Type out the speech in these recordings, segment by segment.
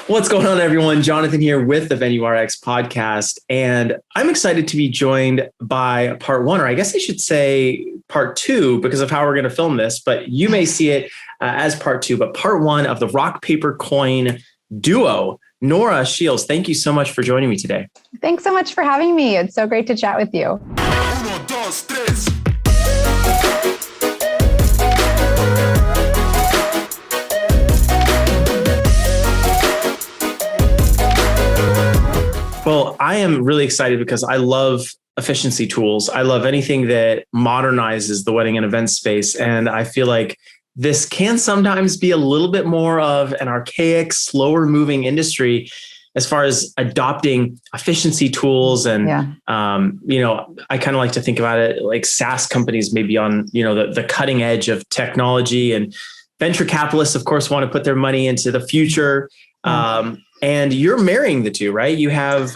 What's going on, everyone? Jonathan here with the Venue RX podcast. And I'm excited to be joined by part one, or I guess I should say part two, because of how we're going to film this. But you may see it as part two, but part one of the rock, paper, coin duo. Nora, Sheils, thank you so much for joining me today. Thanks so much for having me. It's so great to chat with you. Uno, dos, tres. Well, I am really excited because I love efficiency tools. I love anything that modernizes the wedding and event space. And I feel like this can sometimes be a little bit more of an archaic, slower moving industry as far as adopting efficiency tools. And, I kind of like to think about it like SaaS companies maybe on, the cutting edge of technology, and venture capitalists, of course, want to put their money into the future. And you're marrying the two, right? You have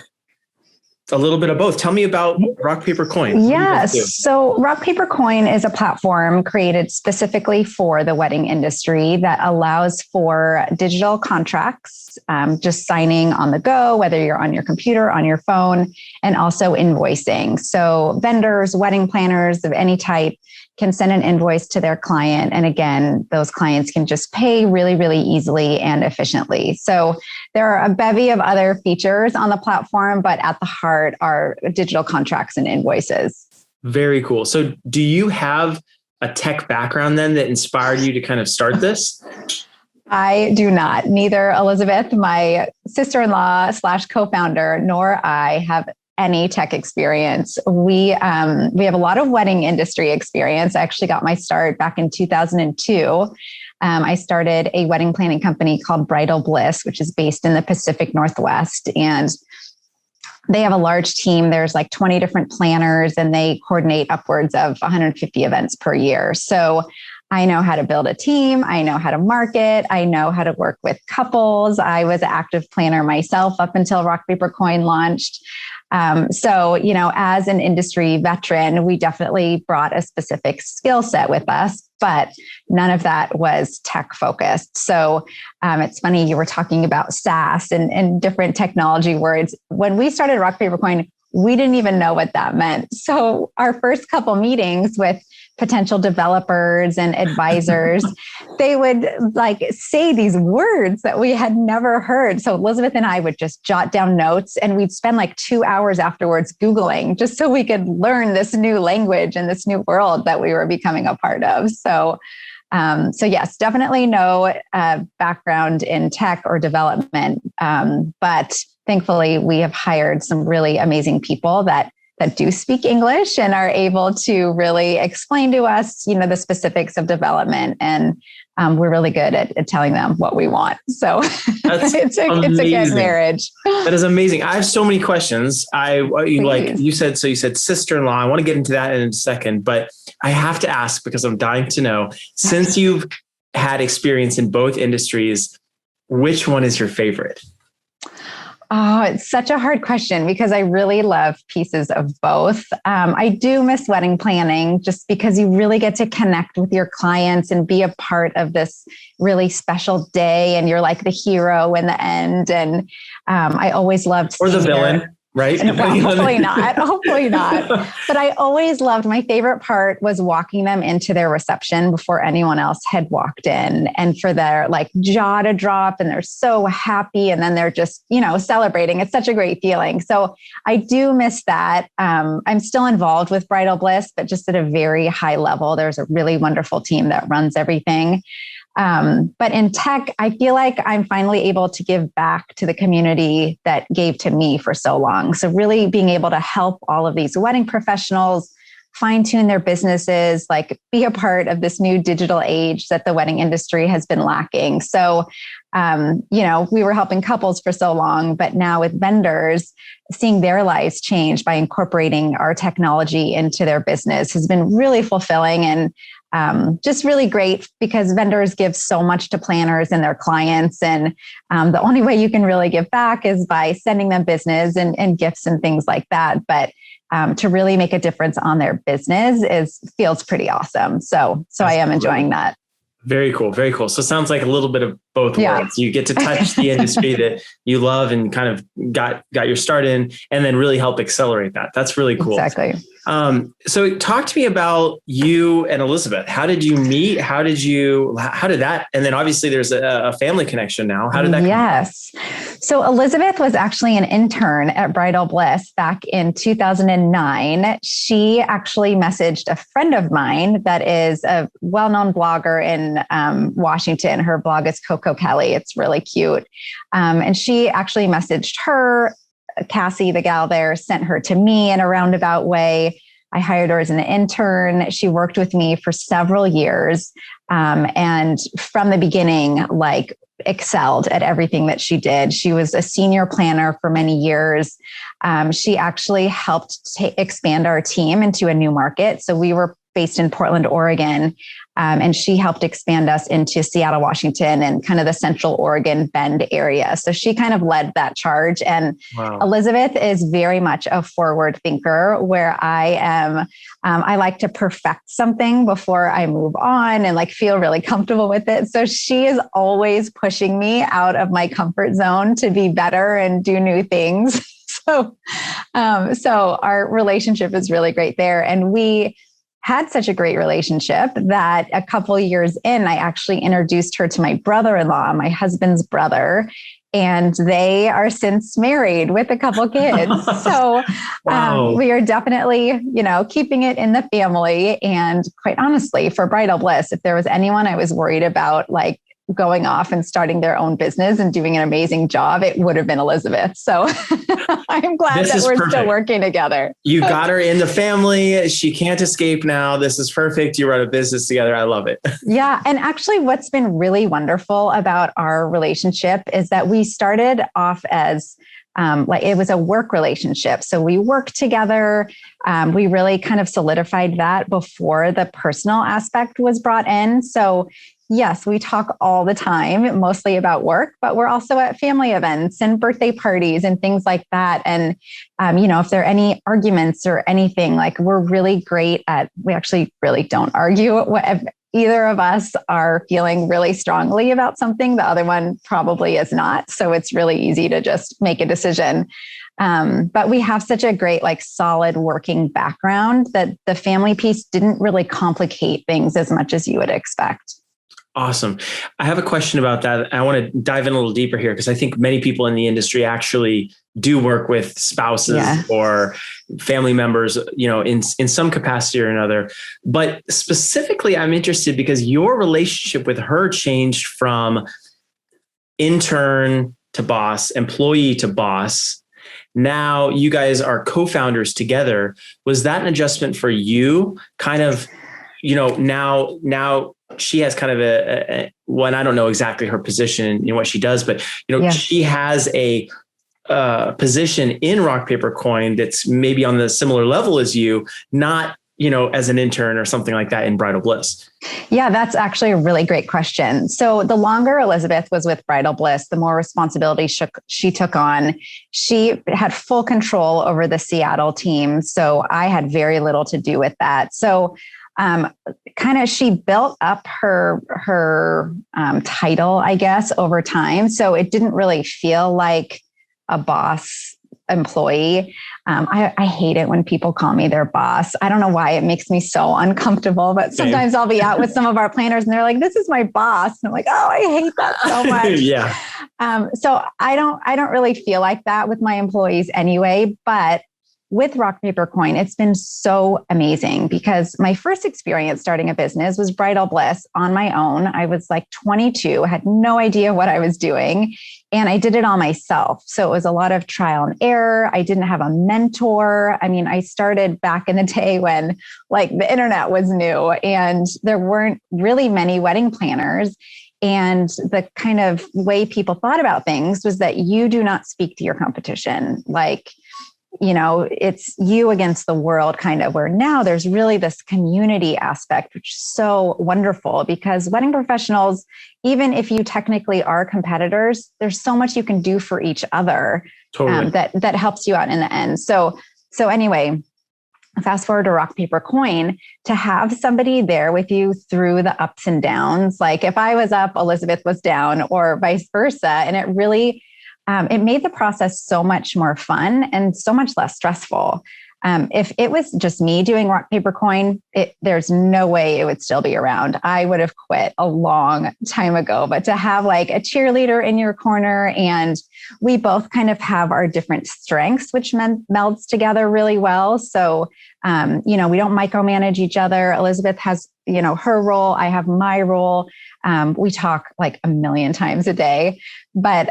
a little bit of both. Tell me about Rock, Paper, Coin. Yes. So Rock, Paper, Coin is a platform created specifically for the wedding industry that allows for digital contracts, just signing on the go, whether you're on your computer, on your phone, and also invoicing. So vendors, wedding planners of any type can send an invoice to their client. And again, those clients can just pay really, really easily and efficiently. So there are a bevy of other features on the platform, but at the heart are digital contracts and invoices. Very cool. So do you have a tech background then that inspired you to kind of start this? I do not. Neither Elizabeth, my sister-in-law / co-founder, nor I have any tech experience. We have a lot of wedding industry experience. I actually got my start back in 2002. I started a wedding planning company called Bridal Bliss, which is based in the Pacific Northwest. And they have a large team. There's like 20 different planners, and they coordinate upwards of 150 events per year. So I know how to build a team. I know how to market. I know how to work with couples. I was an active planner myself up until Rock, Paper, Coin launched. So, as an industry veteran, we definitely brought a specific skill set with us, but none of that was tech focused. So it's funny, you were talking about SaaS and different technology words. When we started Rock, Paper, Coin, we didn't even know what that meant. So our first couple meetings with potential developers and advisors, they would say these words that we had never heard. So Elizabeth and I would just jot down notes, and we'd spend 2 hours afterwards Googling just so we could learn this new language and this new world that we were becoming a part of. So yes, definitely no background in tech or development. But thankfully we have hired some really amazing people that do speak English and are able to really explain to us, the specifics of development. And we're really good at telling them what we want. So it's a good marriage. That is amazing. I have so many questions. You said sister-in-law. I want to get into that in a second, but I have to ask because I'm dying to know, since you've had experience in both industries, which one is your favorite? Oh, it's such a hard question because I really love pieces of both. I do miss wedding planning just because you really get to connect with your clients and be a part of this really special day. And you're like the hero in the end. And I always loved or the villain. Right? Well, hopefully not. But I always loved, my favorite part was walking them into their reception before anyone else had walked in, and for their jaw to drop and they're so happy. And then they're just, celebrating. It's such a great feeling. So I do miss that. I'm still involved with Bridal Bliss, but just at a very high level. There's a really wonderful team that runs everything. But in tech, I feel like I'm finally able to give back to the community that gave to me for so long. So really being able to help all of these wedding professionals fine tune their businesses, be a part of this new digital age that the wedding industry has been lacking. So, we were helping couples for so long, but now with vendors, seeing their lives change by incorporating our technology into their business has been really fulfilling and just really great because vendors give so much to planners and their clients. And the only way you can really give back is by sending them business and gifts and things like that. But to really make a difference on their business feels pretty awesome. So I am enjoying that. Very cool. Very cool. So it sounds like a little bit of both worlds. You get to touch the industry that you love and kind of got your start in, and then really help accelerate that. That's really cool. Exactly. So talk to me about you and Elizabeth. How did you meet? How did that? And then obviously there's a family connection now. How did that come Yes. So Elizabeth was actually an intern at Bridal Bliss back in 2009. She actually messaged a friend of mine that is a well-known blogger in Washington. Her blog is Coco Kelly. It's really cute. And she actually messaged her. Cassie, the gal there, sent her to me in a roundabout way. I hired her as an intern. She worked with me for several years. And from the beginning, like, excelled at everything that she did. She was a senior planner for many years. She actually helped expand our team into a new market. So we were based in Portland, Oregon. And she helped expand us into Seattle, Washington, and kind of the Central Oregon Bend area. So she kind of led that charge. And Elizabeth is very much a forward thinker, where I am, I like to perfect something before I move on and like feel really comfortable with it. So she is always pushing me out of my comfort zone to be better and do new things. So our relationship is really great there. And we had such a great relationship that a couple of years in, I actually introduced her to my brother-in-law, my husband's brother, and they are since married with a couple kids. So we are definitely, keeping it in the family. And quite honestly, for Bridal Bliss, if there was anyone I was worried about, like, going off and starting their own business and doing an amazing job, it would have been Elizabeth. So I'm glad that we're still working together. You got her in the family. She can't escape now. This is perfect. You run a business together. I love it. Yeah. And actually what's been really wonderful about our relationship is that we started off as like it was a work relationship. So we worked together. We really kind of solidified that before the personal aspect was brought in. So yes, we talk all the time, mostly about work, but we're also at family events and birthday parties and things like that. And, if there are any arguments or anything, like, we're really great we actually really don't argue. If either of us are feeling really strongly about something, the other one probably is not. So it's really easy to just make a decision. But we have such a great, like, solid working background that the family piece didn't really complicate things as much as you would expect. Awesome. I have a question about that. I want to dive in a little deeper here, because I think many people in the industry actually do work with spouses or family members, in some capacity or another. But specifically, I'm interested because your relationship with her changed from intern to boss, employee to boss. Now you guys are co-founders together. Was that an adjustment for you? Kind of, now she has kind of I don't know exactly her position in what she does, but she has a position in Rock Paper Coin that's maybe on the similar level as you, not as an intern or something like that in Bridal Bliss. Yeah, that's actually a really great question. So the longer Elizabeth was with Bridal Bliss, the more responsibility she took on. She had full control over the Seattle team, so I had very little to do with that. So she built up her title, I guess, over time. So it didn't really feel like a boss employee. I hate it when people call me their boss. I don't know why. It makes me so uncomfortable, but sometimes I'll be out with some of our planners and they're like, "This is my boss." And I'm like, "Oh, I hate that so much." Yeah. So I don't really feel like that with my employees anyway, but with Rock Paper Coin, it's been so amazing because my first experience starting a business was Bridal Bliss on my own. I was like 22, had no idea what I was doing, and I did it all myself. So it was a lot of trial and error. I didn't have a mentor. I mean, I started back in the day when like the internet was new and there weren't really many wedding planners. And the kind of way people thought about things was that you do not speak to your competition. Like, it's you against the world kind of, where now there's really this community aspect, which is so wonderful because wedding professionals, even if you technically are competitors, there's so much you can do for each other. Totally. That helps you out in the end. So anyway, fast forward to rock, paper, coin, to have somebody there with you through the ups and downs. Like if I was up, Elizabeth was down, or vice versa. And it really, it made the process so much more fun and so much less stressful. If it was just me doing rock, paper, coin, there's no way it would still be around. I would have quit a long time ago. But to have like a cheerleader in your corner, and we both kind of have our different strengths, which melds together really well. So, we don't micromanage each other. Elizabeth has, her role. I have my role. We talk like a million times a day, but,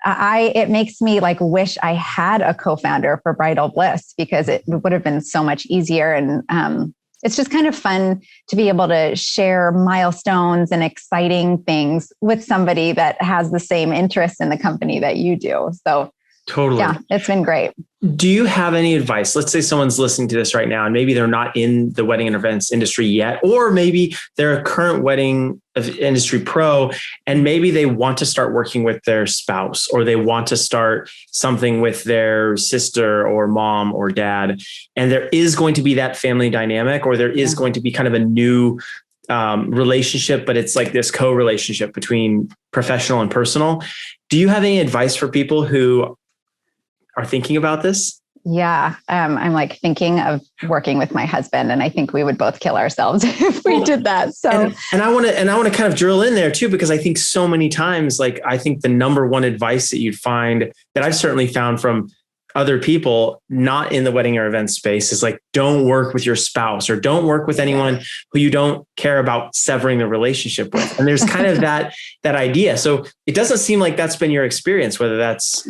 it makes me like wish I had a co-founder for Bridal Bliss, because it would have been so much easier. And it's just kind of fun to be able to share milestones and exciting things with somebody that has the same interest in the company that you do. So totally. Yeah, it's been great. Do you have any advice? Let's say someone's listening to this right now and maybe they're not in the wedding and events industry yet, or maybe they're a current wedding industry pro and maybe they want to start working with their spouse, or they want to start something with their sister or mom or dad. And there is going to be that family dynamic, or there is going to be kind of a new relationship, but it's like this co-relationship between professional and personal. Do you have any advice for people who are thinking about this? Yeah. I'm like thinking of working with my husband, and I think we would both kill ourselves if we did that. So, and I want to kind of drill in there too, because I think so many times, like, I think the number one advice that you'd find, that I've certainly found from other people not in the wedding or event space, is like, don't work with your spouse, or don't work with anyone who you don't care about severing the relationship with. And there's kind of that idea. So it doesn't seem like that's been your experience, whether that's,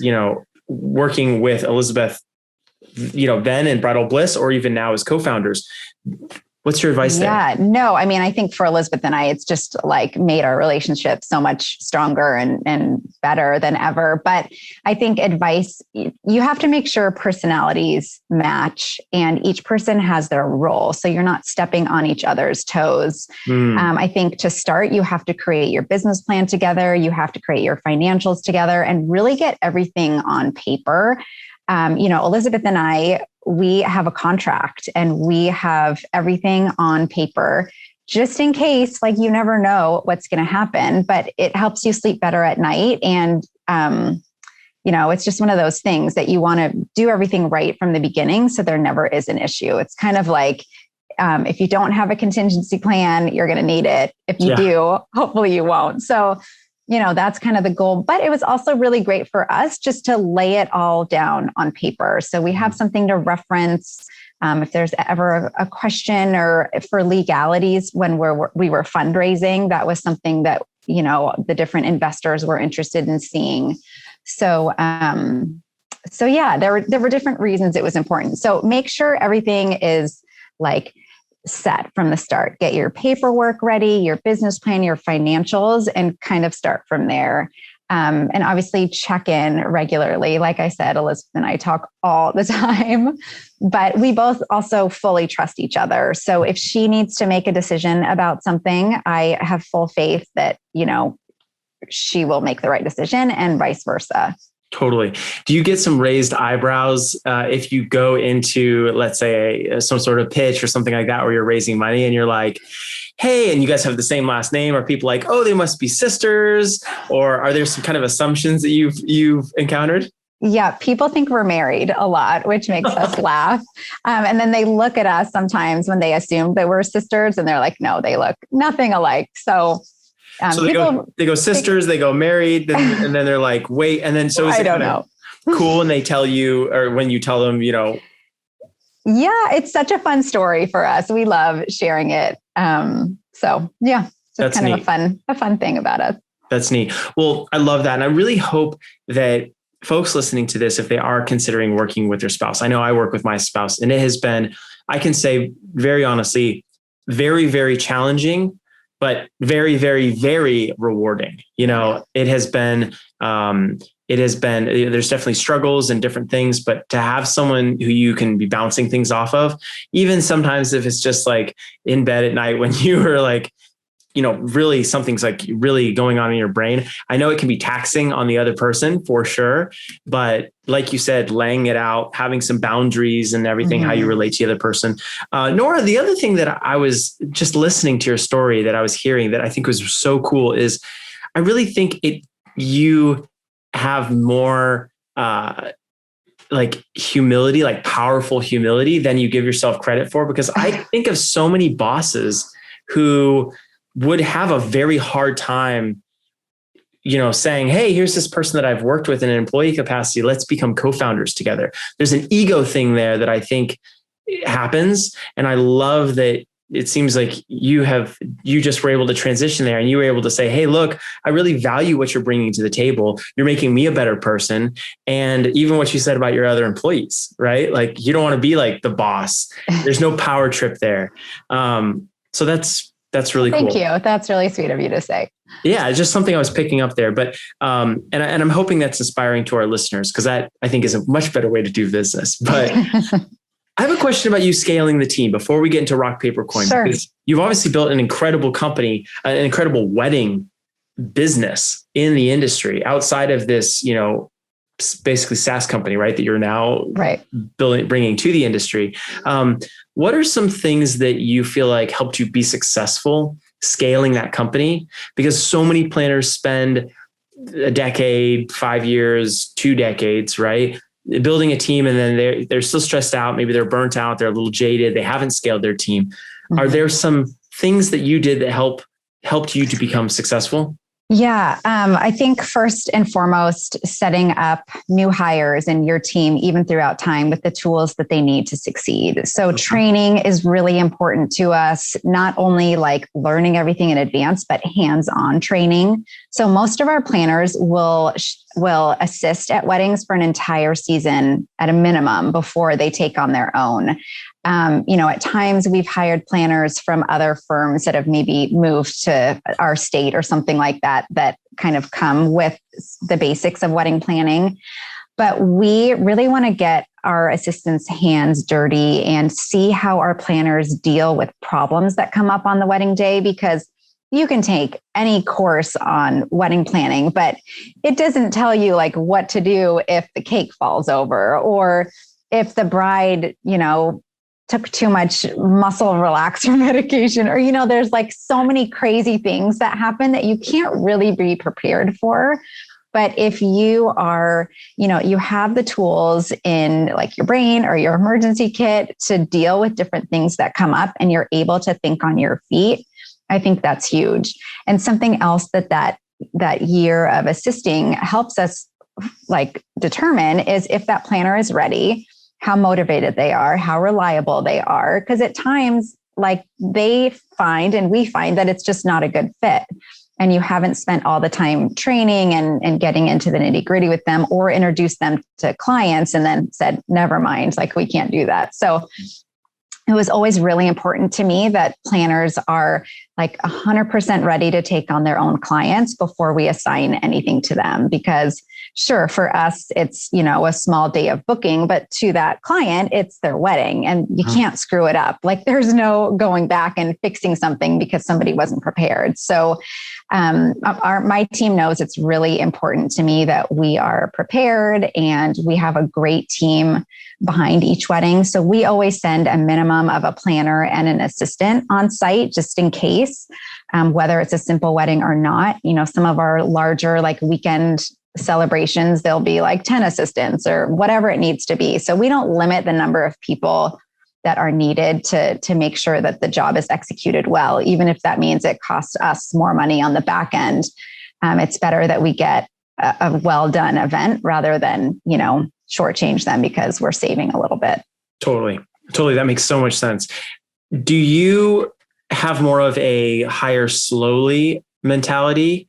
working with Elizabeth, then in Bridal Bliss, or even now as co-founders. What's your advice there? Yeah, no, I mean, I think for Elizabeth and I, it's just like made our relationship so much stronger and better than ever. But I think advice, you have to make sure personalities match and each person has their role. So you're not stepping on each other's toes. I think to start, you have to create your business plan together. You have to create your financials together and really get everything on paper. Elizabeth and I, we have a contract and we have everything on paper just in case, like, you never know what's going to happen, but it helps you sleep better at night. And, it's just one of those things that you want to do everything right from the beginning, so there never is an issue. It's kind of like, if you don't have a contingency plan, you're going to need it. If you do, hopefully you won't. So, that's kind of the goal. But it was also really great for us just to lay it all down on paper. So we have something to reference if there's ever a question, or for legalities when we were fundraising. That was something that, the different investors were interested in seeing. So, there were different reasons it was important. So make sure everything is like set from the start. Get your paperwork ready, your business plan, your financials, and kind of start from there. And obviously check in regularly. Like I said, Elizabeth and I talk all the time, but we both also fully trust each other. So if she needs to make a decision about something, I have full faith that, she will make the right decision, and vice versa. Totally. Do you get some raised eyebrows if you go into, let's say, some sort of pitch or something like that, where you're raising money and you're like, hey, and you guys have the same last name? Are people like, oh, they must be sisters? Or are there some kind of assumptions that you've encountered? Yeah, people think we're married a lot, which makes us laugh. And then they look at us sometimes when they assume that we're sisters, and they're like, no, they look nothing alike. So they go sisters, they go married, and then they're like, wait. And then, so is I don't know. Cool. And they tell you, or when you tell them, Yeah, it's such a fun story for us. We love sharing it. So yeah, just kind of a fun thing about us. That's neat. Well, I love that. And I really hope that folks listening to this, if they are considering working with their spouse, I know I work with my spouse, and it has been, I can say very honestly, very, very challenging, but very, very, very rewarding. It has been, there's definitely struggles and different things, but to have someone who you can be bouncing things off of, even sometimes if it's just like in bed at night when you were like really something's like really going on in your brain. I know it can be taxing on the other person for sure, but like you said, laying it out, having some boundaries and everything, how you relate to the other person. Nora, the other thing that I was just listening to your story that I was hearing that I think was so cool is I really think you have more, like humility, like powerful humility than you give yourself credit for, because I think of so many bosses who would have a very hard time, saying, hey, here's this person that I've worked with in an employee capacity. Let's become co-founders together. There's an ego thing there that I think happens. And I love that it seems like you just were able to transition there and you were able to say, hey, look, I really value what you're bringing to the table. You're making me a better person. And even what you said about your other employees, right? Like you don't want to be like the boss. There's no power trip there. So that's really cool. Thank you. That's really sweet of you to say. Yeah, it's just something I was picking up there. But and I'm hoping that's inspiring to our listeners, because that I think is a much better way to do business. But I have a question about you scaling the team before we get into rock, paper, coin. Sure. Because you've obviously built an incredible company, an incredible wedding business in the industry outside of this, basically SaaS company, right? That you're now bringing to the industry. What are some things that you feel like helped you be successful scaling that company? Because so many planners spend a decade, 5 years, 2 decades, right? Building a team, and then they're still stressed out. Maybe they're burnt out. They're a little jaded. They haven't scaled their team. Mm-hmm. Are there some things that you did that helped you to become successful? Yeah. I think first and foremost, setting up new hires in your team, even throughout time, with the tools that they need to succeed. So training is really important to us, not only like learning everything in advance, but hands-on training. So most of our planners will assist at weddings for an entire season at a minimum before they take on their own. At times we've hired planners from other firms that have maybe moved to our state or something like that kind of come with the basics of wedding planning. But we really want to get our assistants' hands dirty and see how our planners deal with problems that come up on the wedding day, because you can take any course on wedding planning, but it doesn't tell you like what to do if the cake falls over, or if the bride, took too much muscle relaxer medication, or, there's like so many crazy things that happen that you can't really be prepared for. But if you are, you have the tools in like your brain or your emergency kit to deal with different things that come up, and you're able to think on your feet, I think that's huge. And something else that year of assisting helps us like determine is if that planner is ready, how motivated they are, how reliable they are. Because at times, like they find, and we find that it's just not a good fit. And you haven't spent all the time training and getting into the nitty gritty with them, or introduced them to clients and then said, never mind, like we can't do that. So it was always really important to me that planners are like 100% ready to take on their own clients before we assign anything to them. Because sure, for us, it's, a small day of booking, but to that client, it's their wedding and you can't screw it up. Like there's no going back and fixing something because somebody wasn't prepared. So my team knows it's really important to me that we are prepared and we have a great team behind each wedding. So we always send a minimum of a planner and an assistant on site just in case, whether it's a simple wedding or not. Some of our larger like weekend celebrations, there'll be like 10 assistants or whatever it needs to be. So we don't limit the number of people that are needed to make sure that the job is executed well, even if that means it costs us more money on the back end. It's better that we get a well done event rather than, shortchange them because we're saving a little bit. Totally. That makes so much sense. Do you have more of a hire slowly mentality?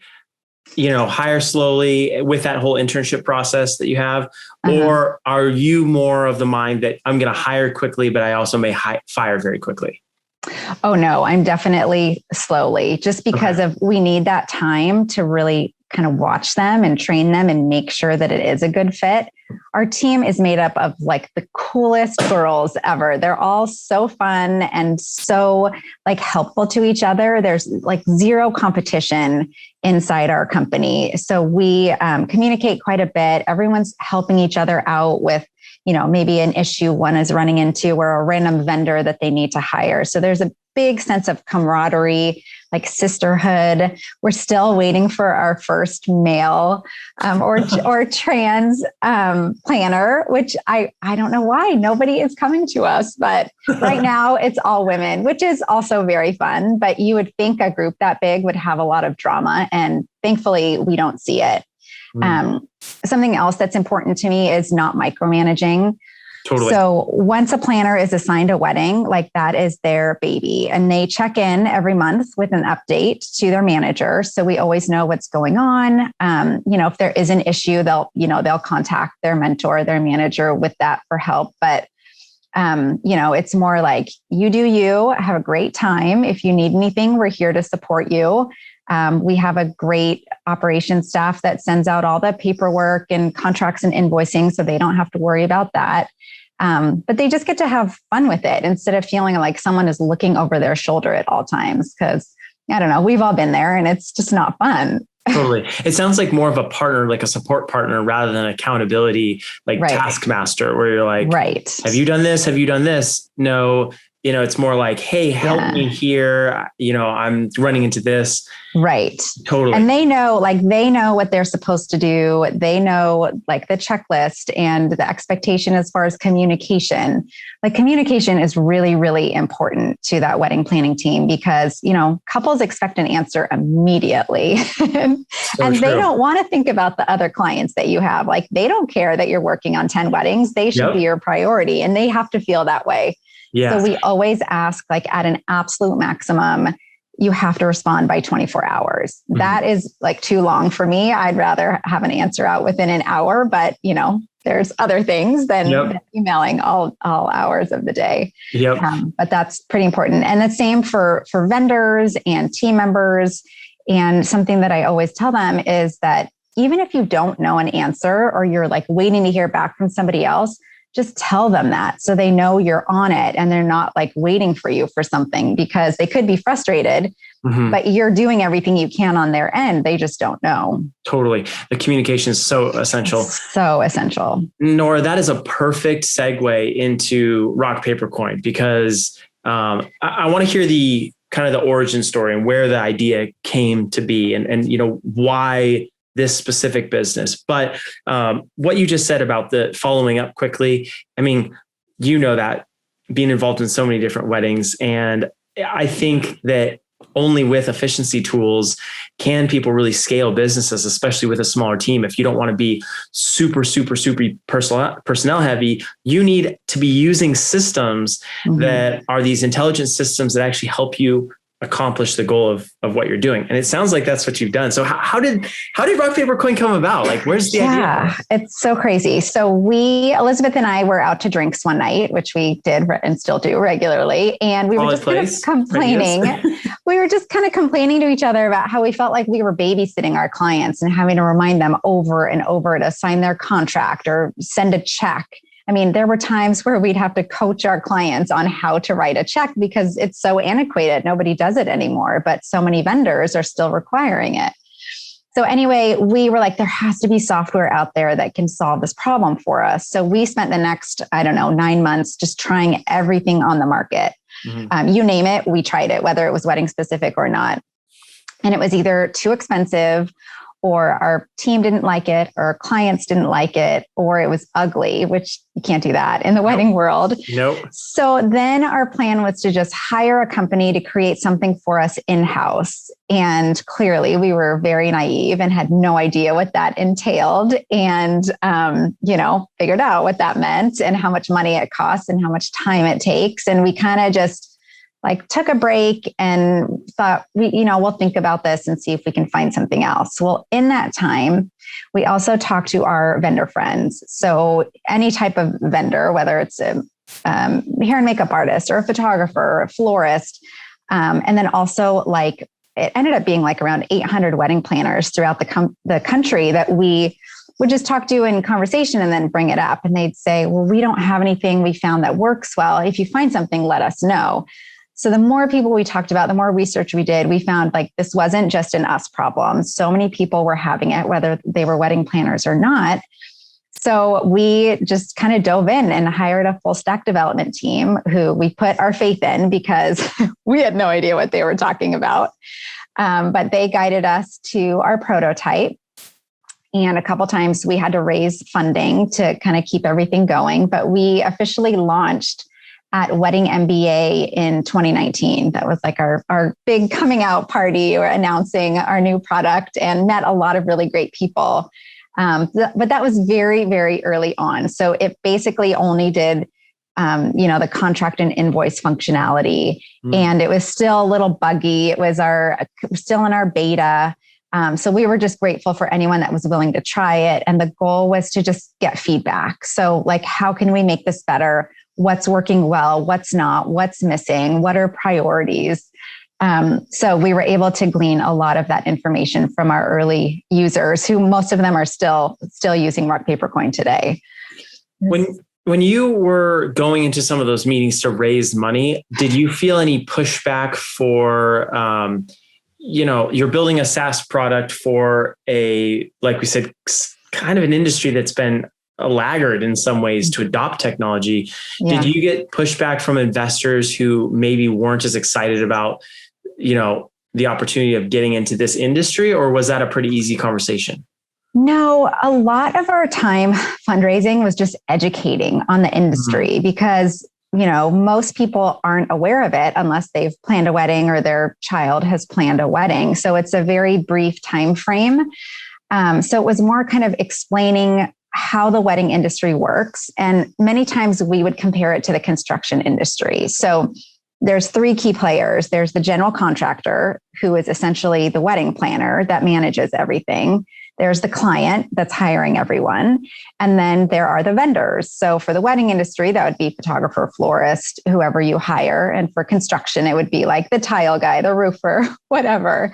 Hire slowly with that whole internship process that you have? Or are you more of the mind that I'm going to hire quickly, but I also may fire very quickly? Oh, no, I'm definitely slowly, just because we need that time to really kind of watch them and train them and make sure that it is a good fit. Our team is made up of like the coolest girls ever. They're all so fun and so like helpful to each other. There's like zero competition inside our company. So we communicate quite a bit. Everyone's helping each other out with, maybe an issue one is running into or a random vendor that they need to hire. So there's a big sense of camaraderie, like sisterhood. We're still waiting for our first male or trans planner, which I don't know why nobody is coming to us, but right now it's all women, which is also very fun. But you would think a group that big would have a lot of drama, and thankfully we don't see it. Something else that's important to me is not micromanaging. Totally. So once a planner is assigned a wedding, like that is their baby, and they check in every month with an update to their manager. So we always know what's going on. If there is an issue, they'll contact their mentor, their manager with that for help. But it's more like you do you, have a great time. If you need anything, we're here to support you. We have a great operations staff that sends out all the paperwork and contracts and invoicing, so they don't have to worry about that. But they just get to have fun with it instead of feeling like someone is looking over their shoulder at all times. Because I don't know, we've all been there and it's just not fun. Totally. It sounds like more of a partner, like a support partner rather than accountability, like taskmaster, where you're like, have you done this? Have you done this? No. It's more like, hey, help me here. I'm running into this. Right. Totally. And they know what they're supposed to do. They know like the checklist and the expectation as far as communication. Like communication is really, really important to that wedding planning team because, couples expect an answer immediately. And they don't want to think about the other clients that you have. Like they don't care that you're working on 10 weddings. They should be your priority, and they have to feel that way. Yeah. So we always ask, like at an absolute maximum, you have to respond by 24 hours. Mm-hmm. That is like too long for me. I'd rather have an answer out within an hour, but there's other things than emailing all hours of the day. Yep. But that's pretty important. And the same for vendors and team members. And something that I always tell them is that even if you don't know an answer or you're like waiting to hear back from somebody else, just tell them that so they know you're on it and they're not like waiting for you for something, because they could be frustrated, but you're doing everything you can on their end. They just don't know. Totally. The communication is so essential. So essential. Nora, that is a perfect segue into rock, paper, coin, because I want to hear the kind of the origin story and where the idea came to be and why this specific business. But what you just said about the following up quickly, I mean, that being involved in so many different weddings. And I think that only with efficiency tools can people really scale businesses, especially with a smaller team. If you don't want to be super personnel heavy, you need to be using systems that are these intelligent systems that actually help you accomplish the goal of what you're doing. And it sounds like that's what you've done. So how did rock, paper, coin come about? Like, where's the idea? It's so crazy. So Elizabeth and I were out to drinks one night, which we did and still do regularly. And we were just kind of complaining. We were just kind of complaining to each other about how we felt like we were babysitting our clients and having to remind them over and over to sign their contract or send a check. I mean, there were times where we'd have to coach our clients on how to write a check because it's so antiquated. Nobody does it anymore, but so many vendors are still requiring it. So anyway, we were like, there has to be software out there that can solve this problem for us. So we spent the next, 9 months just trying everything on the market. You name it, we tried it, whether it was wedding specific or not. And it was either too expensive, or our team didn't like it, or clients didn't like it, or it was ugly, which you can't do that in the wedding world. Nope. So then our plan was to just hire a company to create something for us in-house. And clearly we were very naive and had no idea what that entailed, and, figured out what that meant and how much money it costs and how much time it takes. And we kind of just took a break and thought, we'll think about this and see if we can find something else. Well, in that time, we also talked to our vendor friends. So any type of vendor, whether it's a hair and makeup artist or a photographer or a florist, and then also it ended up being like around 800 wedding planners throughout the country that we would just talk to in conversation and then bring it up. And they'd say, well, we don't have anything we found that works well. If you find something, let us know. So the more people we talked about, the more research we did, we found like this wasn't just an us problem. So many people were having it, whether they were wedding planners or not. So we just kind of dove in and hired a full stack development team who we put our faith in because we had no idea what they were talking about. But they guided us to our prototype. And a couple of times we had to raise funding to kind of keep everything going. But we officially launched at Wedding MBA in 2019. That was like our big coming out party or announcing our new product, and met a lot of really great people. But that was very, very early on. So it basically only did, the contract and invoice functionality. And it was still a little buggy. It was still in our beta. So we were just grateful for anyone that was willing to try it. And the goal was to just get feedback. So like, how can we make this better? What's working well? What's not? What's missing? What are priorities? So we were able to glean a lot of that information from our early users, who most of them are still using rock, paper, coin today. When you were going into some of those meetings to raise money, did you feel any pushback for, you're building a SaaS product for like we said, kind of an industry that's been a laggard in some ways to adopt technology. Yeah. Did you get pushback from investors who maybe weren't as excited about, the opportunity of getting into this industry, or was that a pretty easy conversation? No, a lot of our time fundraising was just educating on the industry because, most people aren't aware of it unless they've planned a wedding or their child has planned a wedding. So it's a very brief time frame. So it was more kind of explaining how the wedding industry works. And many times we would compare it to the construction industry. So there's three key players. There's the general contractor, who is essentially the wedding planner that manages everything. There's the client that's hiring everyone. And then there are the vendors. So for the wedding industry, that would be photographer, florist, whoever you hire. And for construction, it would be like the tile guy, the roofer, whatever.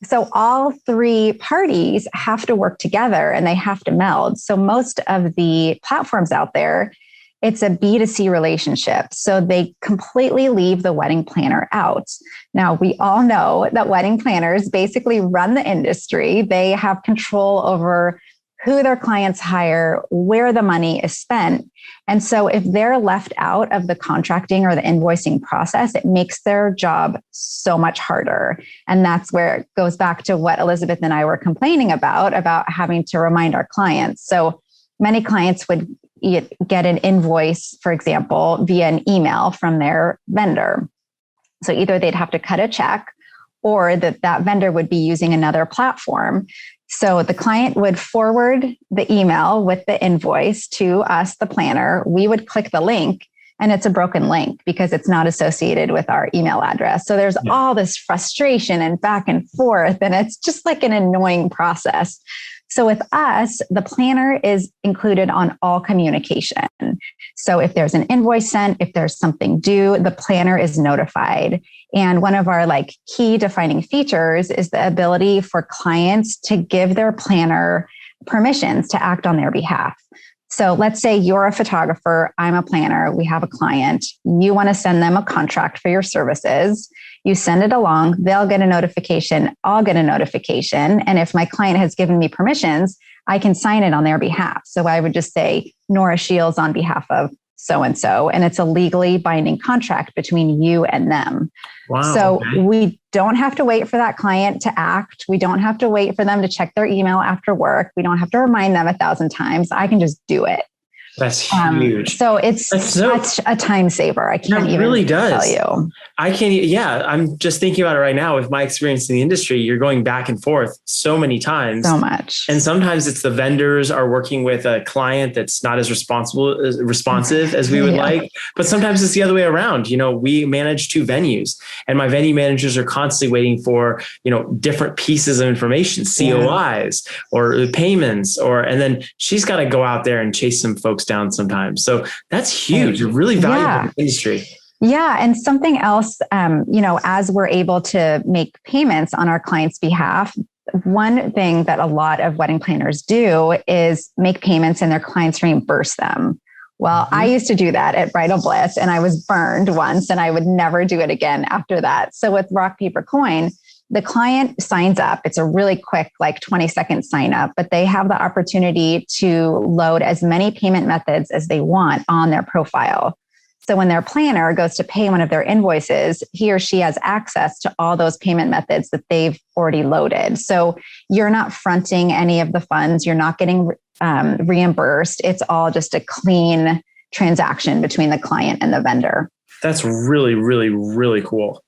So all three parties have to work together and they have to meld. So most of the platforms out there, it's a B2C relationship. So they completely leave the wedding planner out. Now, we all know that wedding planners basically run the industry. They have control over who their clients hire, where the money is spent. And so if they're left out of the contracting or the invoicing process, it makes their job so much harder. And that's where it goes back to what Elizabeth and I were complaining about having to remind our clients. So many clients would get an invoice, for example, via an email from their vendor. So either they'd have to cut a check or that vendor would be using another platform. So the client would forward the email with the invoice to us, the planner. We would click the link and it's a broken link because it's not associated with our email address. So there's all this frustration and back and forth, and it's just like an annoying process. So with us, the planner is included on all communication. So if there's an invoice sent, if there's something due, the planner is notified. And one of our key defining features is the ability for clients to give their planner permissions to act on their behalf. So let's say you're a photographer, I'm a planner, we have a client, you want to send them a contract for your services. You send it along, they'll get a notification, I'll get a notification. And if my client has given me permissions, I can sign it on their behalf. So I would just say Nora Sheils on behalf of so-and-so, and it's a legally binding contract between you and them. Wow, so we don't have to wait for that client to act. We don't have to wait for them to check their email after work. We don't have to remind them 1,000 times. I can just do it. That's huge. So it's such a time saver. I can't even really tell you. I can't. Yeah. I'm just thinking about it right now with my experience in the industry. You're going back and forth so many times. So much. And sometimes it's the vendors are working with a client that's not as responsive as we would like. But sometimes it's the other way around. We manage 2 venues and my venue managers are constantly waiting for, different pieces of information, COIs or payments, and then she's got to go out there and chase some folks down sometimes. So that's huge. Really valuable industry. Yeah. And something else, as we're able to make payments on our client's behalf, one thing that a lot of wedding planners do is make payments and their clients reimburse them. Well, I used to do that at Bridal Bliss and I was burned once and I would never do it again after that. So with Rock, Paper, Coin, the client signs up. It's a really quick, like 20-second sign up, but they have the opportunity to load as many payment methods as they want on their profile. So when their planner goes to pay one of their invoices, he or she has access to all those payment methods that they've already loaded. So you're not fronting any of the funds. You're not getting reimbursed. It's all just a clean transaction between the client and the vendor. That's really, really, really cool.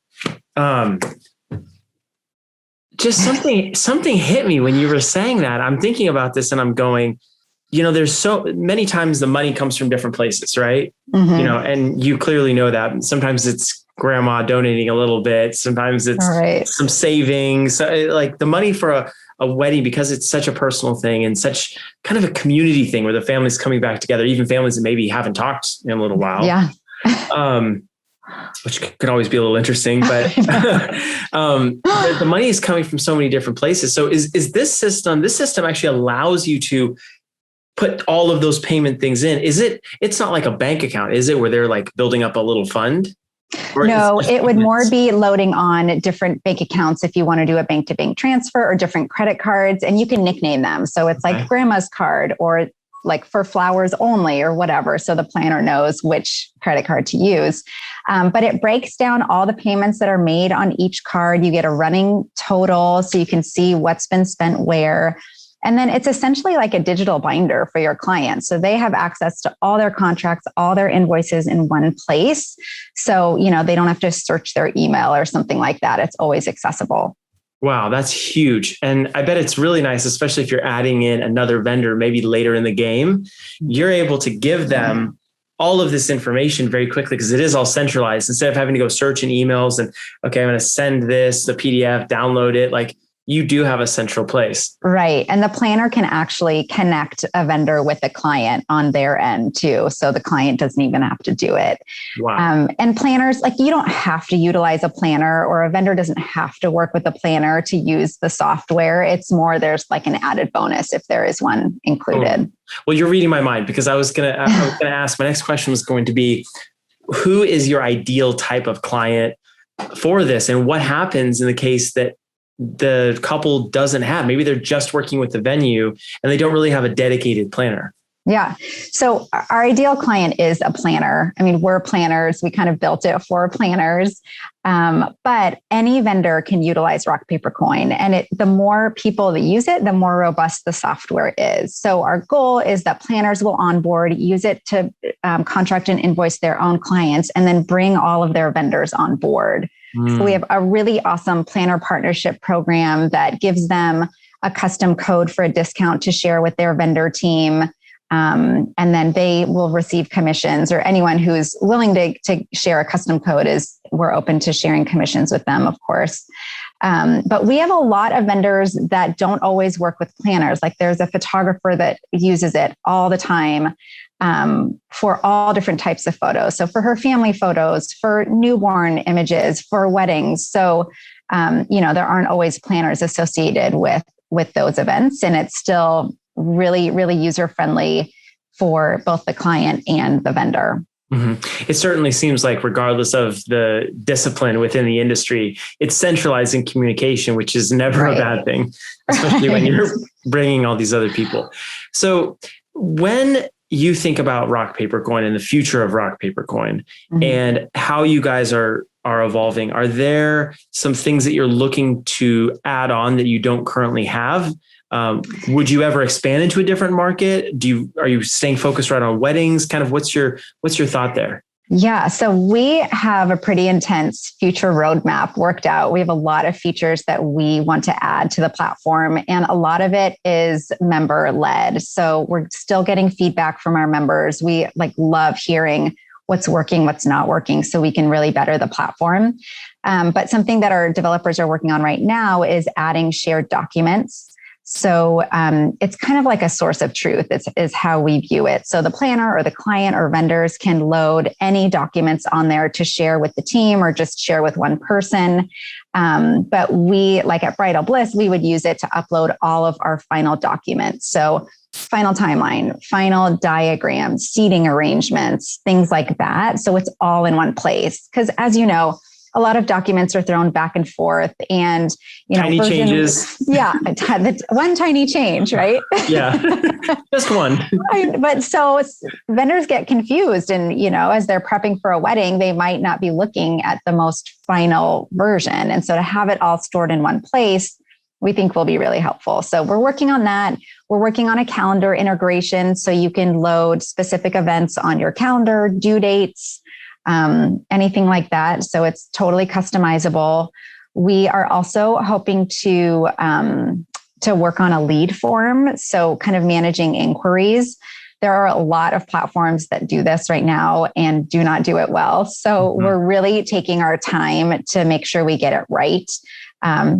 Just something hit me when you were saying that. I'm thinking about this and I'm going, there's so many times the money comes from different places, right? Mm-hmm. And you clearly know that. Sometimes it's grandma donating a little bit. Sometimes it's some savings. Like the money for a wedding, because it's such a personal thing and such kind of a community thing where the family's coming back together, even families that maybe haven't talked in a little while. Yeah. Which can always be a little interesting, but the money is coming from so many different places. So is this system actually allows you to put all of those payment things in? It's not like a bank account, is it, where they're like building up a little fund? No, it would more be loading on different bank accounts if you want to do a bank to bank transfer or different credit cards, and you can nickname them. So it's like grandma's card or like for flowers only or whatever. So the planner knows which credit card to use. But it breaks down all the payments that are made on each card. You get a running total so you can see what's been spent where. And then it's essentially like a digital binder for your clients. So they have access to all their contracts, all their invoices in one place. So, they don't have to search their email or something like that. It's always accessible. Wow, that's huge. And I bet it's really nice, especially if you're adding in another vendor, maybe later in the game, you're able to give them all of this information very quickly because it is all centralized instead of having to go search in emails and, okay, I'm going to send this, the PDF, download it. Like you do have a central place. Right. And the planner can actually connect a vendor with the client on their end too. So the client doesn't even have to do it. Wow. And planners, like you don't have to utilize a planner or a vendor doesn't have to work with a planner to use the software. It's more, there's like an added bonus if there is one included. Oh. Well, you're reading my mind because I was going to ask, my next question was going to be, who is your ideal type of client for this? And what happens in the case that the couple doesn't have, maybe they're just working with the venue and they don't really have a dedicated planner? Yeah. So our ideal client is a planner. I mean, we're planners. We kind of built it for planners. But any vendor can utilize Rock, Paper, Coin. And the more people that use it, the more robust the software is. So our goal is that planners will onboard, use it to contract and invoice their own clients, and then bring all of their vendors on board. So we have a really awesome planner partnership program that gives them a custom code for a discount to share with their vendor team. And then they will receive commissions, or anyone who's willing to share a custom code we're open to sharing commissions with them, of course. But we have a lot of vendors that don't always work with planners. Like there's a photographer that uses it all the time for all different types of photos. So for her family photos, for newborn images, for weddings. So, there aren't always planners associated with those events, and it's still really, really user-friendly for both the client and the vendor. Mm-hmm. It certainly seems like regardless of the discipline within the industry, it's centralizing communication, which is never a bad thing, especially when you're bringing all these other people. So when you think about Rock, Paper, Coin and the future of Rock, Paper, Coin and how you guys are evolving, are there some things that you're looking to add on that you don't currently have? Would you ever expand into a different market? Are you staying focused right on weddings? Kind of what's your thought there? Yeah. So we have a pretty intense future roadmap worked out. We have a lot of features that we want to add to the platform, and a lot of it is member led. So we're still getting feedback from our members. We love hearing what's working, what's not working, so we can really better the platform. But something that our developers are working on right now is adding shared documents. So it's kind of like a source of truth is how we view it. So the planner or the client or vendors can load any documents on there to share with the team or just share with one person. But we, like at Bridal Bliss, we would use it to upload all of our final documents. So final timeline, final diagrams, seating arrangements, things like that. So it's all in one place. Because as you know, a lot of documents are thrown back and forth and, tiny changes. Yeah. One tiny change, right? Yeah. Just one. But so vendors get confused and, as they're prepping for a wedding, they might not be looking at the most final version. And so to have it all stored in one place, we think will be really helpful. So we're working on that. We're working on a calendar integration so you can load specific events on your calendar, due dates, anything like that. So it's totally customizable. We are also hoping to work on a lead form. So kind of managing inquiries. There are a lot of platforms that do this right now and do not do it well. So we're really taking our time to make sure we get it right.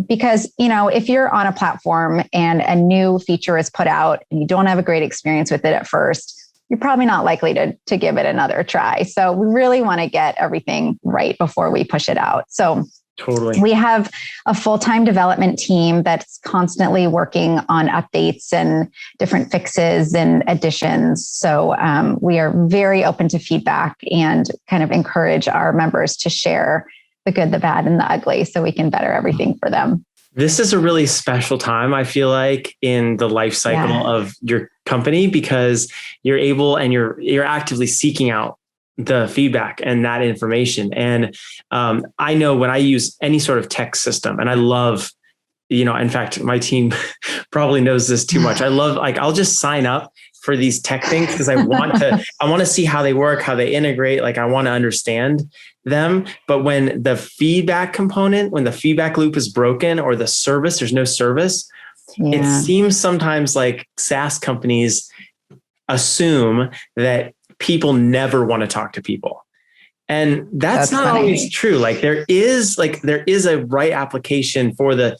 Because, if you're on a platform and a new feature is put out and you don't have a great experience with it at first, you're probably not likely to give it another try. So we really want to get everything right before we push it out. So totally. We have a full-time development team that's constantly working on updates and different fixes and additions. So we are very open to feedback and kind of encourage our members to share the good, the bad, and the ugly so we can better everything for them. This is a really special time, I feel like, in the life cycle of your company, because you're able and you're actively seeking out the feedback and that information. And I know when I use any sort of tech system, and I love, in fact, my team probably knows this too much. I love, I'll just sign up for these tech things because I want to see how they work, how they integrate. I want to understand them. But when the feedback component, when the feedback loop is broken or the service, there's no service, it seems sometimes like SaaS companies assume that people never want to talk to people. And that's not funny. Always true. There is a right application for the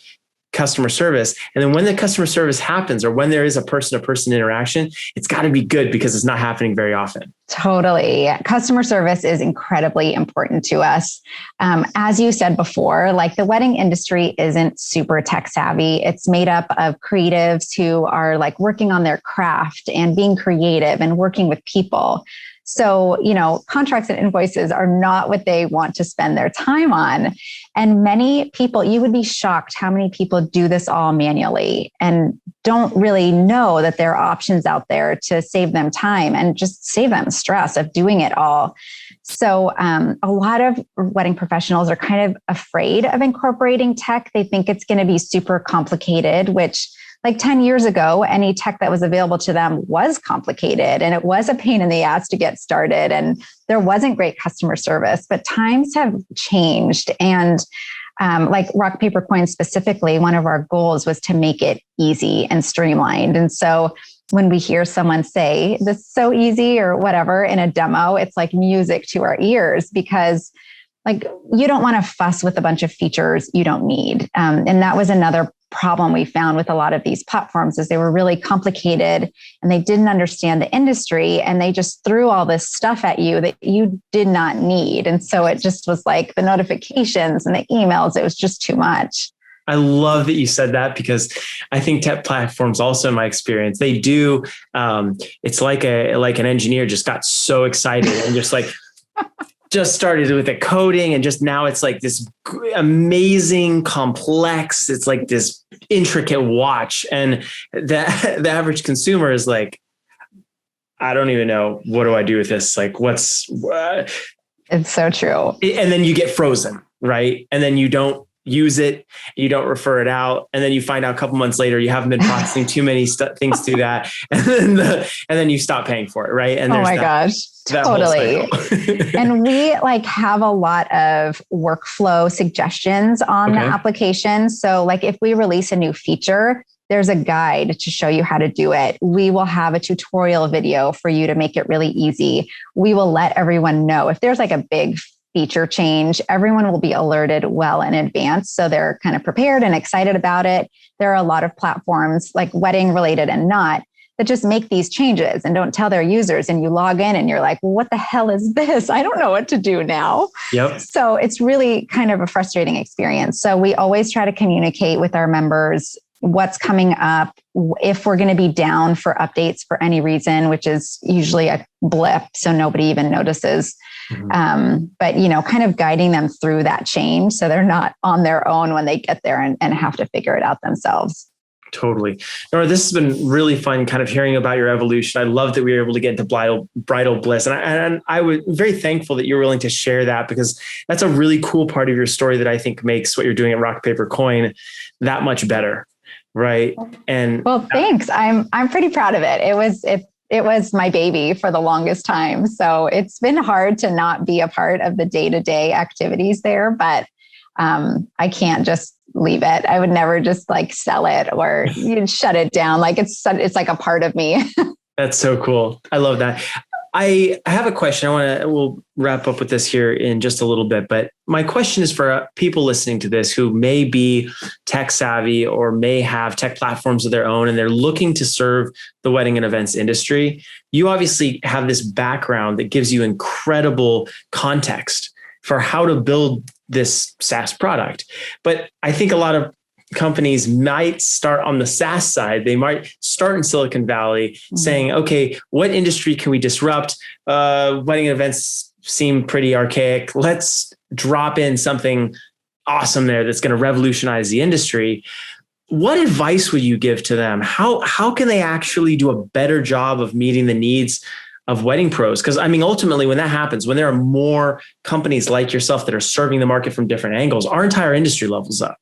customer service. And then when the customer service happens, or when there is a person-to-person interaction, it's got to be good because it's not happening very often. Totally. Customer service is incredibly important to us. As you said before, the wedding industry isn't super tech savvy. It's made up of creatives who are working on their craft and being creative and working with people. So, contracts and invoices are not what they want to spend their time on. And many people, you would be shocked how many people do this all manually and don't really know that there are options out there to save them time and just save them stress of doing it all. So a lot of wedding professionals are kind of afraid of incorporating tech. They think it's going to be super complicated, which 10 years ago, any tech that was available to them was complicated and it was a pain in the ass to get started and there wasn't great customer service, but times have changed. And Rock, Paper, Coin specifically, one of our goals was to make it easy and streamlined. And so when we hear someone say this is so easy or whatever in a demo, it's like music to our ears because you don't want to fuss with a bunch of features you don't need. And that was another problem we found with a lot of these platforms is they were really complicated and they didn't understand the industry and they just threw all this stuff at you that you did not need. And so it just was the notifications and the emails, it was just too much. I love that you said that because I think tech platforms also, in my experience, they do. It's like an engineer just got so excited and just started with the coding and just now it's this amazing complex. It's this intricate watch. And the average consumer is I don't even know. What do I do with this? It's so true. And then you get frozen, right? And then you don't use it, you don't refer it out. And then you find out a couple months later, you haven't been processing too many things through that. And then you stop paying for it. Right. And oh my gosh, totally. And we have a lot of workflow suggestions on the application. So if we release a new feature, there's a guide to show you how to do it. We will have a tutorial video for you to make it really easy. We will let everyone know if there's a big feature change, everyone will be alerted well in advance. So they're kind of prepared and excited about it. There are a lot of platforms like wedding related and not that just make these changes and don't tell their users. And you log in and you're like, well, what the hell is this? I don't know what to do now. Yep. So it's really kind of a frustrating experience. So we always try to communicate with our members what's coming up, if we're going to be down for updates for any reason, which is usually a blip, so nobody even notices. But, kind of guiding them through that change so they're not on their own when they get there and have to figure it out themselves. Totally. Nora, this has been really fun kind of hearing about your evolution. I love that we were able to get into bridal bliss. And I was very thankful that you're willing to share that, because that's a really cool part of your story that I think makes what you're doing at Rock, Paper, Coin that much better. Right. And well, thanks. I'm pretty proud of it. It was my baby for the longest time. So it's been hard to not be a part of the day-to-day activities there, but I can't just leave it. I would never just like sell it or shut it down. Like it's like a part of me. That's so cool. I love that. I have a question. We'll wrap up with this here in just a little bit, but my question is for people listening to this who may be tech savvy or may have tech platforms of their own, and they're looking to serve the wedding and events industry. You obviously have this background that gives you incredible context for how to build this SaaS product. But I think a lot of companies might start on the SaaS side. They might start in Silicon Valley saying, okay, what industry can we disrupt? Wedding events seem pretty archaic. Let's drop in something awesome there that's going to revolutionize the industry. What advice would you give to them? How can they actually do a better job of meeting the needs of wedding pros? Because I mean, ultimately, when that happens, when there are more companies like yourself that are serving the market from different angles, our entire industry levels up.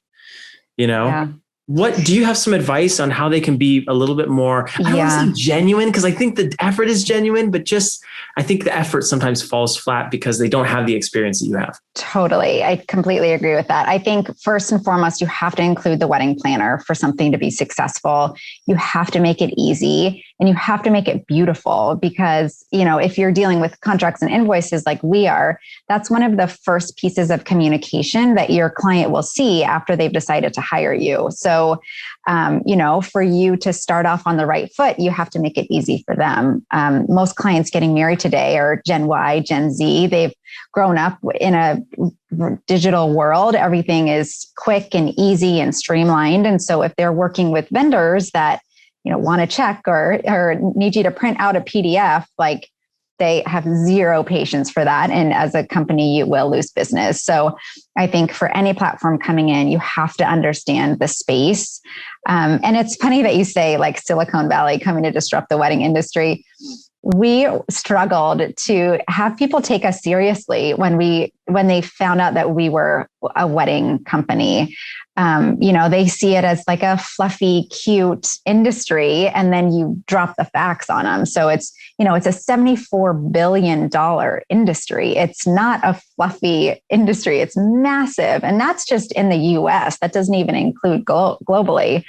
Yeah. What do you have some advice on how they can be a little bit more, I don't want to say genuine, because I think the effort is genuine, but just, I think the effort sometimes falls flat because they don't have the experience that you have. Totally. I completely agree with that. I think first and foremost, you have to include the wedding planner for something to be successful. You have to make it easy and you have to make it beautiful because, if you're dealing with contracts and invoices like we are, that's one of the first pieces of communication that your client will see after they've decided to hire you. So, for you to start off on the right foot, you have to make it easy for them. Most clients getting married today are Gen Y, Gen Z. They've grown up in a digital world. Everything is quick and easy and streamlined. And so if they're working with vendors that, want to check or need you to print out a PDF, like they have zero patience for that. And as a company, you will lose business. So I think for any platform coming in, you have to understand the space. And it's funny that you say like Silicon Valley coming to disrupt the wedding industry. We struggled to have people take us seriously when they found out that we were a wedding company. They see it as like a fluffy, cute industry, and then you drop the facts on them. So it's a $74 billion industry. It's not a fluffy industry. It's massive. And that's just in the US. That doesn't even include globally.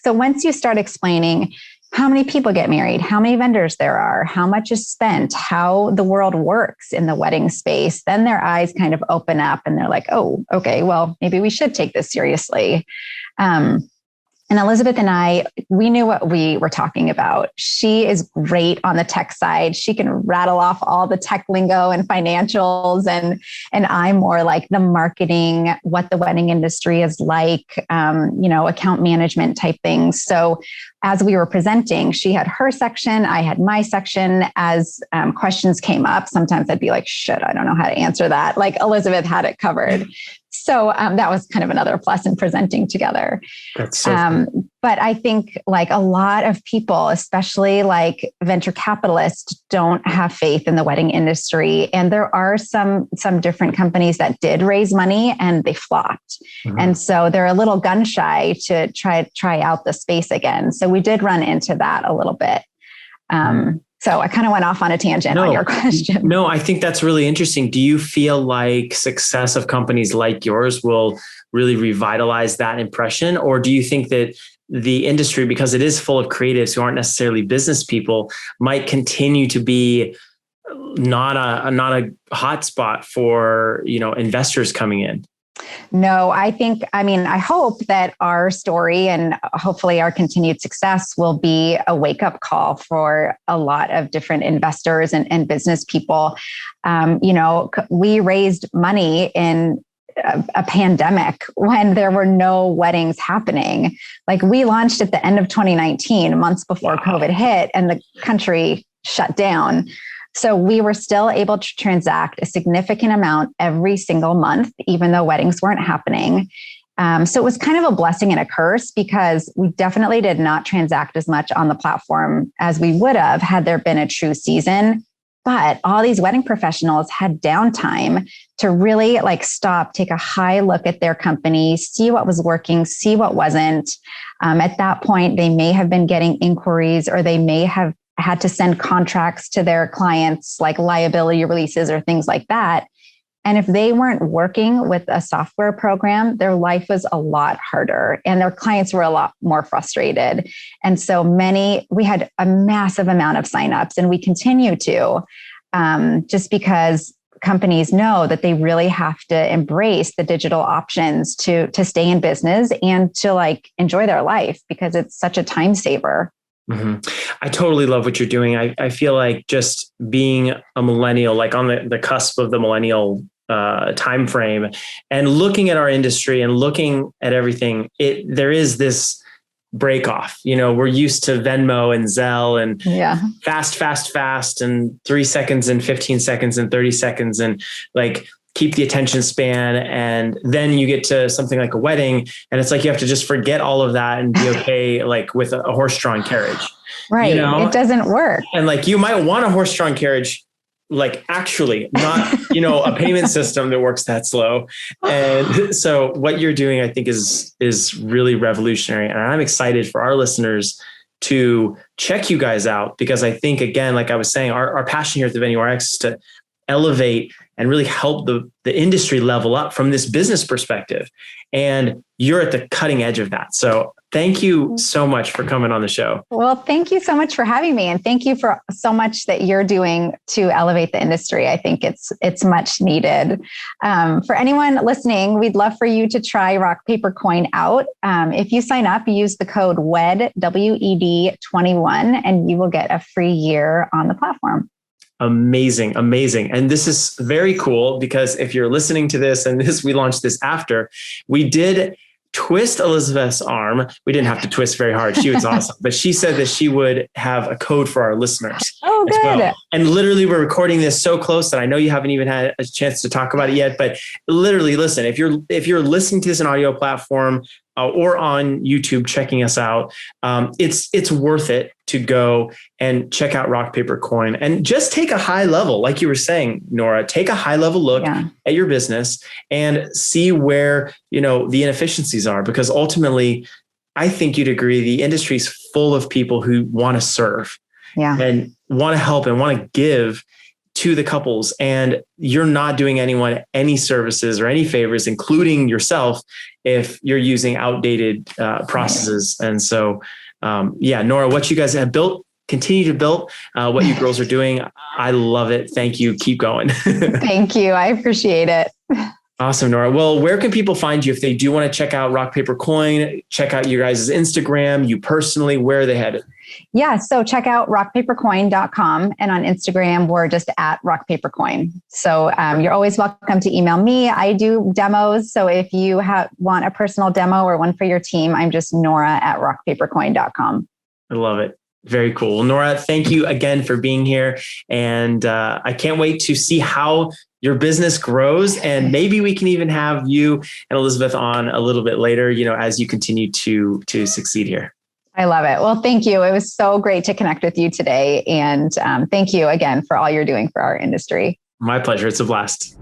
So once you start explaining how many people get married, how many vendors there are, how much is spent, how the world works in the wedding space, then their eyes kind of open up and they're like, oh, okay, well, maybe we should take this seriously. And Elizabeth and I, we knew what we were talking about. She is great on the tech side. She can rattle off all the tech lingo and financials. And I'm more like the marketing, what the wedding industry is like, account management type things. So as we were presenting, she had her section, I had my section. As questions came up, sometimes I'd be like, shit, I don't know how to answer that. Like Elizabeth had it covered. So that was kind of another plus in presenting together. That's so fun. But I think like a lot of people, especially like venture capitalists, don't have faith in the wedding industry. And there are some different companies that did raise money and they flopped. Mm-hmm. And so they're a little gun shy to try out the space again. So we did run into that a little bit. So I kind of went off on a tangent on your question. No, I think that's really interesting. Do you feel like success of companies like yours will really revitalize that impression? Or do you think that the industry, because it is full of creatives who aren't necessarily business people, might continue to be not a hot spot for, investors coming in. No, I hope that our story and hopefully our continued success will be a wake-up call for a lot of different investors and business people. We raised money in a pandemic when there were no weddings happening. Like, we launched at the end of 2019, months before COVID hit, and the country shut down. So we were still able to transact a significant amount every single month, even though weddings weren't happening. So it was kind of a blessing and a curse, because we definitely did not transact as much on the platform as we would have had there been a true season. But all these wedding professionals had downtime to really stop, take a high look at their company, see what was working, see what wasn't. At that point, they may have been getting inquiries, or they may have had to send contracts to their clients, like liability releases or things like that. And if they weren't working with a software program, their life was a lot harder and their clients were a lot more frustrated. And so we had a massive amount of signups, and we continue to, just because companies know that they really have to embrace the digital options to stay in business and to enjoy their life, because it's such a time saver. Mm-hmm. I totally love what you're doing. I feel like just being a millennial, on the cusp of the millennial time frame, and looking at our industry and looking at everything, there is this break off. We're used to Venmo and Zelle and fast, and 3 seconds and 15 seconds and 30 seconds, and keep the attention span. And then you get to something like a wedding, and it's like you have to just forget all of that and be okay with a horse-drawn carriage. Right. It doesn't work. And you might want a horse-drawn carriage, actually, not, a payment system that works that slow. And so what you're doing, I think, is really revolutionary. And I'm excited for our listeners to check you guys out, because I think, again, like I was saying, our passion here at the Venue RX is to elevate and really help the industry level up from this business perspective. And you're at the cutting edge of that. So thank you so much for coming on the show. Well, thank you so much for having me. And thank you for so much that you're doing to elevate the industry. I think it's much needed. For anyone listening, we'd love for you to try Rock, Paper, Coin out. If you sign up, use the code WED, WED21, and you will get a free year on the platform. Amazing. And this is very cool, because if you're listening to this, and we launched this after, we did twist Elizabeth's arm. We didn't have to twist very hard. She was awesome, but she said that she would have a code for our listeners. Oh, good. Well. And literally, we're recording this so close that I know you haven't even had a chance to talk about it yet, but literally, listen, if you're listening to this on audio platform or on YouTube, checking us out, it's worth it to go and check out Rock, Paper, Coin, and just take a high level, like you were saying, Nora, take a high level look at your business and see where, the inefficiencies are, because ultimately, I think you'd agree, the industry is full of people who want to serve and want to help and want to give to the couples. And you're not doing anyone any services or any favors, including yourself, if you're using outdated processes. And so, Nora, what you guys have built, continue to build what you girls are doing. I love it. Thank you. Keep going. Thank you. I appreciate it. Awesome, Nora. Well, where can people find you if they do want to check out Rock, Paper, Coin, check out your guys' Instagram, you personally, where are they headed? Yeah. So check out rockpapercoin.com, and on Instagram, we're just at rockpapercoin. So you're always welcome to email me. I do demos. So if you want a personal demo or one for your team, I'm just Nora at rockpapercoin.com. I love it. Very cool. Well, Nora, thank you again for being here. And I can't wait to see how your business grows. And maybe we can even have you and Elizabeth on a little bit later, as you continue to succeed here. I love it. Well, thank you. It was so great to connect with you today. And thank you again for all you're doing for our industry. My pleasure. It's a blast.